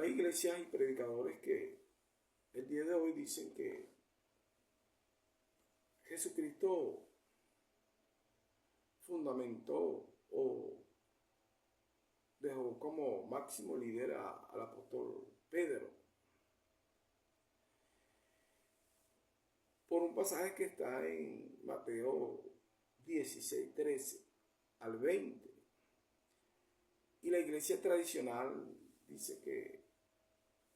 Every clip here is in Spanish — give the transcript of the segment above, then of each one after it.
Hay iglesias y predicadores que el día de hoy dicen que Jesucristo fundamentó o dejó como máximo líder al apóstol Pedro, por un pasaje que está en Mateo 16, 13 al 20. Y la iglesia tradicional dice que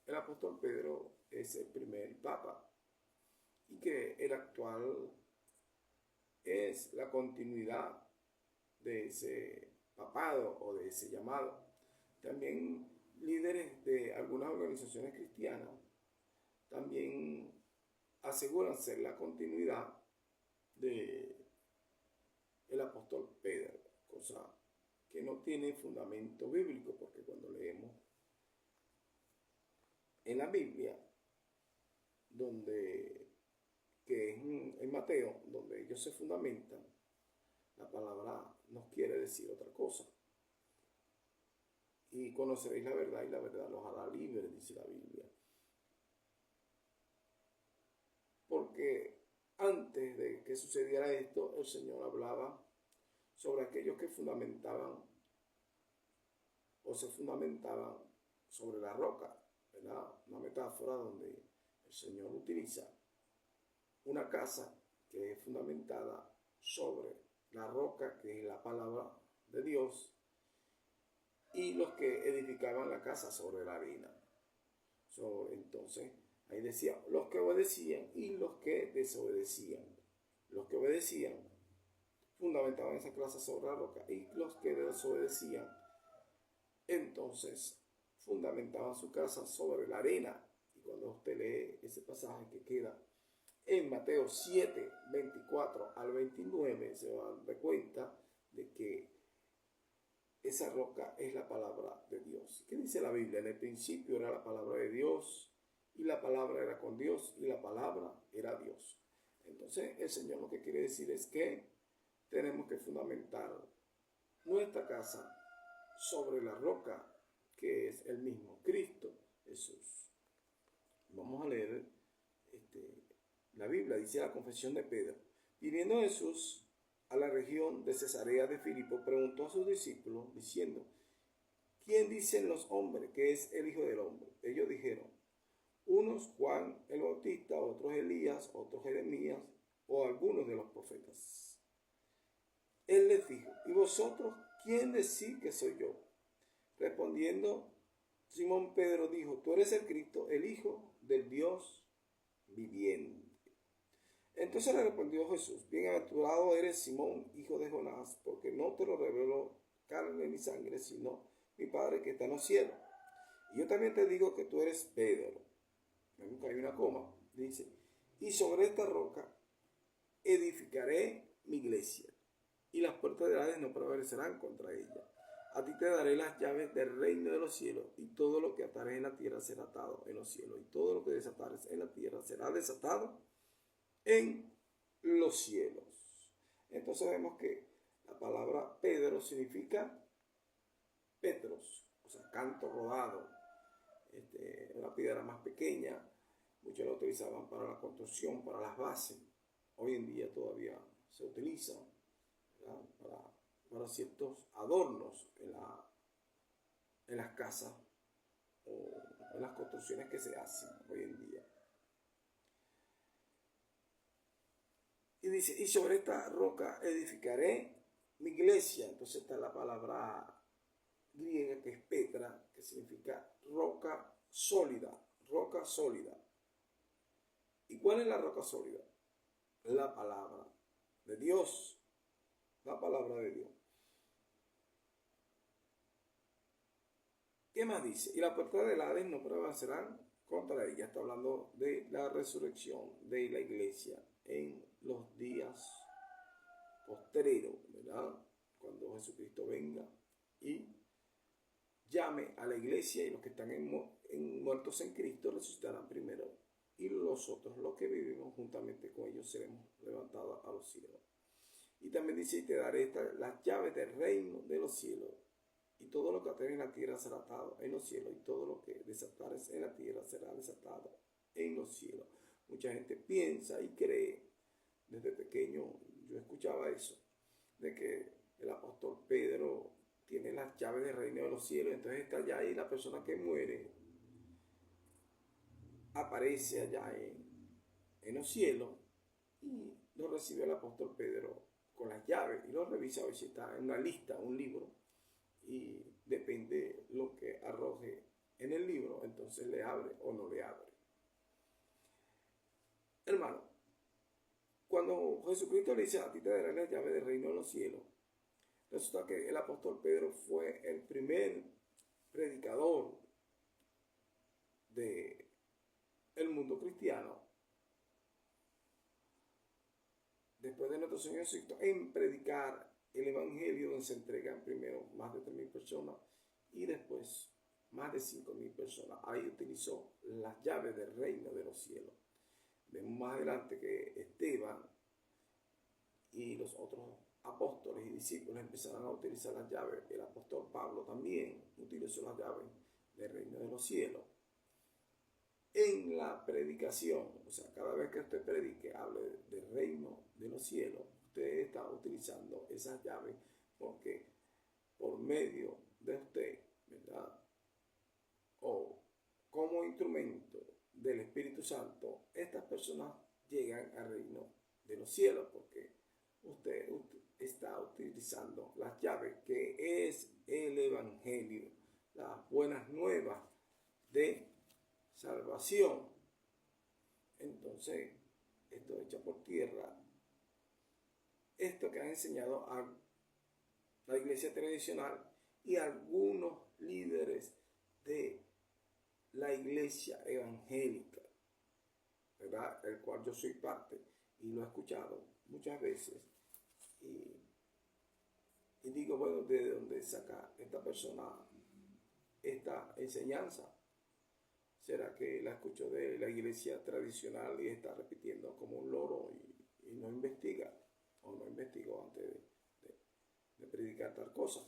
el apóstol Pedro es el primer papa y que el actual es la continuidad de ese papado o de ese llamado. También líderes de algunas organizaciones cristianas también aseguran ser la continuidad de el apóstol Pedro, cosa que no tiene fundamento bíblico, porque cuando leemos en la Biblia, que es en Mateo, donde ellos se fundamentan, la palabra nos quiere decir otra cosa. Y conoceréis la verdad y la verdad los hará libres, dice la Biblia. Porque antes de que sucediera esto, el Señor hablaba sobre aquellos que fundamentaban o se fundamentaban sobre la roca, ¿verdad? Una metáfora donde el Señor utiliza una casa que es fundamentada sobre la roca, que es la palabra de Dios, y los que edificaban la casa sobre la arena. Entonces, ahí decía, los que obedecían y los que desobedecían. Los que obedecían fundamentaban esa casa sobre la roca, y los que desobedecían, entonces, fundamentaban su casa sobre la arena. Y cuando usted lee ese pasaje que queda en Mateo 7, 24 al 29, se va a dar cuenta de que esa roca es la palabra de Dios. ¿Qué dice la Biblia? En el principio era la palabra de Dios, y la palabra era con Dios, y la palabra era Dios. Entonces, el Señor lo que quiere decir es que tenemos que fundamentar nuestra casa sobre la roca, que es el mismo Cristo Jesús. Vamos a leer la Biblia. Dice la confesión de Pedro. Viniendo Jesús a la región de Cesarea de Filipo, preguntó a sus discípulos diciendo: ¿quién dicen los hombres que es el Hijo del Hombre? Ellos dijeron: unos Juan el Bautista, otros Elías, otros Jeremías o algunos de los profetas. Él les dijo: ¿y vosotros quién decís que soy yo? Respondiendo, Simón Pedro dijo: tú eres el Cristo, el Hijo del Dios viviente. Entonces le respondió Jesús: bienaventurado eres, Simón, hijo de Jonás, porque no te lo reveló carne ni sangre, sino mi Padre que está en los cielos. Y yo también te digo que tú eres Pedro. Nunca hay una coma. Dice: y sobre esta roca edificaré mi iglesia, y las puertas del Hades no prevalecerán contra ella. A ti te daré las llaves del reino de los cielos, y todo lo que atares en la tierra será atado en los cielos, y todo lo que desatares en la tierra será desatado en los cielos. Entonces vemos que la palabra Pedro significa Petros, o sea, canto rodado. Una piedra más pequeña, muchos la utilizaban para la construcción, para las bases. Hoy en día todavía se utiliza para ciertos adornos en las casas o en las construcciones que se hacen hoy en día. Y dice: y sobre esta roca edificaré mi iglesia. Entonces está la palabra griega que es Petra, que significa roca sólida, roca sólida. ¿Y cuál es la roca sólida? La palabra de Dios, la palabra de Dios. ¿Qué más dice? Y las puertas del Hades no prevalecerán contra ella. Está hablando de la resurrección de la iglesia en los días postreros, ¿verdad? Cuando Jesucristo venga y llame a la iglesia, y los que están muertos en Cristo resucitarán primero, y los otros, los que vivimos juntamente con ellos, seremos levantados a los cielos. Y también dice: y te daré las llaves del reino de los cielos. Y todo lo que atere en la tierra será atado en los cielos, y todo lo que desatares en la tierra será desatado en los cielos. Mucha gente piensa y cree, desde pequeño yo escuchaba eso, de que el apóstol Pedro tiene las llaves del reino de los cielos, entonces está allá y la persona que muere aparece allá en los cielos y lo recibe el apóstol Pedro con las llaves y lo revisa hoy si está en una lista, un libro, y depende lo que arroje en el libro, entonces le abre o no le abre. Hermano, cuando Jesucristo le dice a ti te daré las llaves del reino de los cielos, resulta que el apóstol Pedro fue el primer predicador del mundo cristiano después de nuestro Señor Jesucristo en predicar el evangelio, donde se entregan primero más de 3.000 personas y después más de 5.000 personas. Ahí utilizó las llaves del reino de los cielos. Vemos más adelante que Esteban y los otros apóstoles y discípulos empezaron a utilizar las llaves. El apóstol Pablo también utilizó las llaves del reino de los cielos. En la predicación, o sea, cada vez que usted predique, hable del reino de los cielos, usted está utilizando esas llaves porque por medio de usted, ¿verdad? O como instrumento del Espíritu Santo, estas personas llegan al reino de los cielos porque usted está utilizando las llaves que es el evangelio, las buenas nuevas de salvación. Entonces, esto echa por tierra esto que han enseñado a la iglesia tradicional y algunos líderes de la iglesia evangélica, ¿verdad? El cual yo soy parte y lo he escuchado muchas veces y digo, bueno, ¿de dónde saca esta persona esta enseñanza? ¿Será que la escuchó de la iglesia tradicional y está repitiendo como un loro y no investiga? O no investigó antes de predicar tal cosa.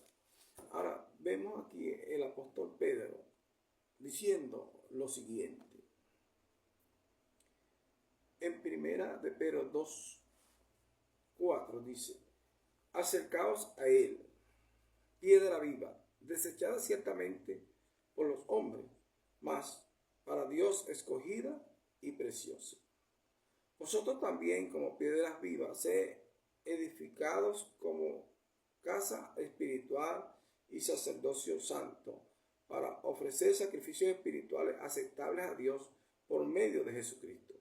Ahora, vemos aquí el apóstol Pedro diciendo lo siguiente. En primera de Pedro 2:4 dice, acercaos a él, piedra viva, desechada ciertamente por los hombres, mas para Dios escogida y preciosa. Vosotros también, como piedras vivas, sed edificados como casa espiritual y sacerdocio santo, para ofrecer sacrificios espirituales aceptables a Dios por medio de Jesucristo.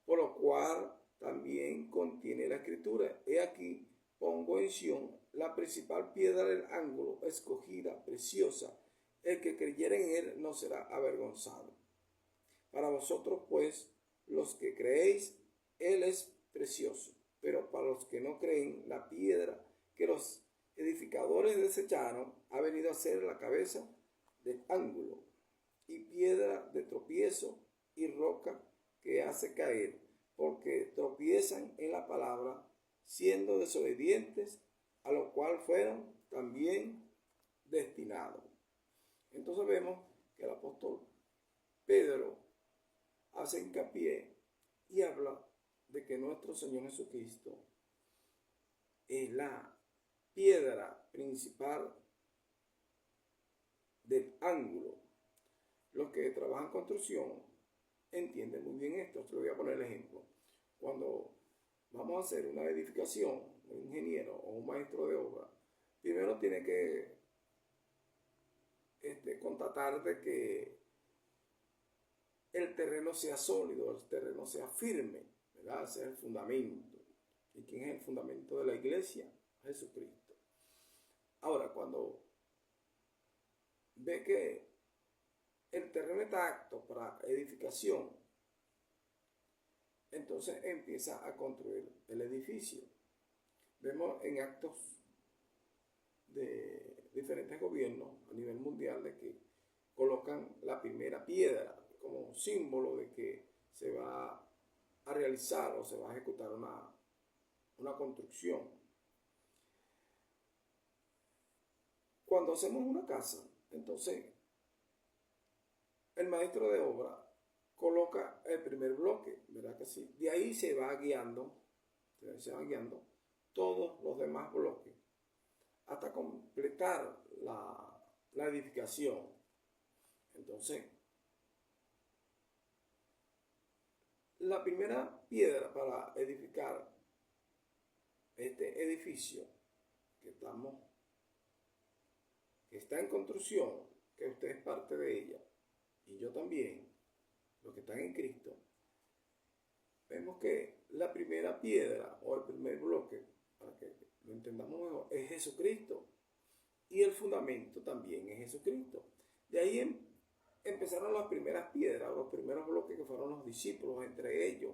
Por lo cual también contiene la Escritura. He aquí, pongo en Sión la principal piedra del ángulo, escogida, preciosa. El que creyere en él no será avergonzado. Para vosotros, pues, los que creéis, él es precioso. Pero para los que no creen, la piedra que los edificadores desecharon ha venido a ser la cabeza del ángulo, y piedra de tropiezo y roca que hace caer, porque tropiezan en la palabra, siendo desobedientes, a lo cual fueron también destinados. Entonces vemos que el apóstol Pedro hace hincapié y habla de que nuestro Señor Jesucristo es la piedra principal del ángulo. Los que trabajan construcción entienden muy bien esto. Te voy a poner el ejemplo. Cuando vamos a hacer una edificación, un ingeniero o un maestro de obra, primero tiene que constatar de que el terreno sea sólido, el terreno sea firme, ¿verdad? Ese es el fundamento. ¿Y quién es el fundamento de la iglesia? Jesucristo. Ahora, cuando ve que el terreno está apto para edificación, entonces empieza a construir el edificio. Vemos en actos de diferentes gobiernos a nivel mundial de que colocan la primera piedra como símbolo de que se va a realizar o se va a ejecutar una construcción. cuando hacemos una casa, entonces el maestro de obra coloca el primer bloque, ¿verdad que sí? De ahí se van guiando todos los demás bloques hasta completar la edificación. Entonces, la primera piedra para edificar este edificio que está en construcción, que usted es parte de ella, y yo también, los que están en Cristo, vemos que la primera piedra o el primer bloque, para que lo entendamos mejor, es Jesucristo. Y el fundamento también es Jesucristo. De ahí empezaron las primeras piedras, los primeros bloques que fueron los discípulos. Entre ellos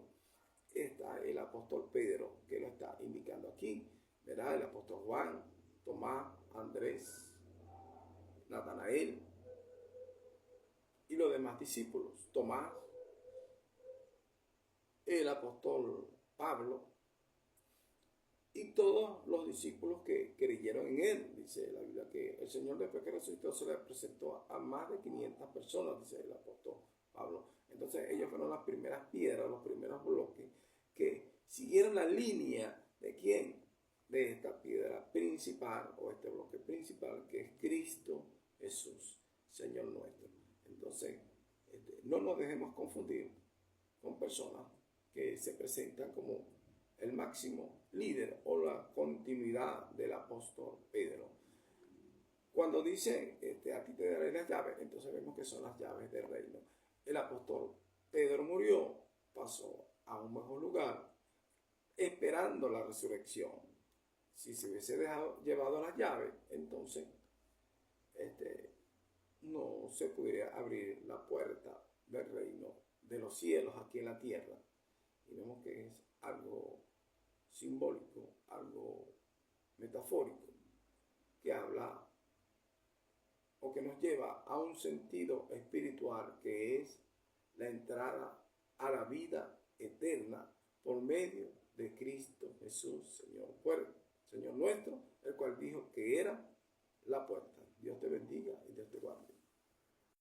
está el apóstol Pedro, que lo está indicando aquí, ¿verdad? El apóstol Juan, Tomás, Andrés, Natanael y los demás discípulos. Tomás, el apóstol Pablo y todos los discípulos que creyeron en él. Dice la Biblia que el Señor, después que resucitó, se le presentó a más de 500 personas, dice el apóstol Pablo. Entonces ellos fueron las primeras piedras, los primeros bloques que siguieron la línea de quién, de esta piedra principal o este bloque principal, que es Cristo Jesús, Señor nuestro. Entonces no nos dejemos confundir con personas que se presentan como el máximo líder o la continuidad del apóstol Pedro. Cuando dice, a ti te daré las llaves, entonces vemos que son las llaves del reino. El apóstol Pedro murió, pasó a un mejor lugar, esperando la resurrección. Si se hubiese llevado las llaves, entonces no se pudiera abrir la puerta del reino de los cielos aquí en la tierra. Y vemos que es algo simbólico, algo metafórico, que habla o que nos lleva a un sentido espiritual, que es la entrada a la vida eterna por medio de Cristo Jesús, Señor nuestro, el cual dijo que era la puerta.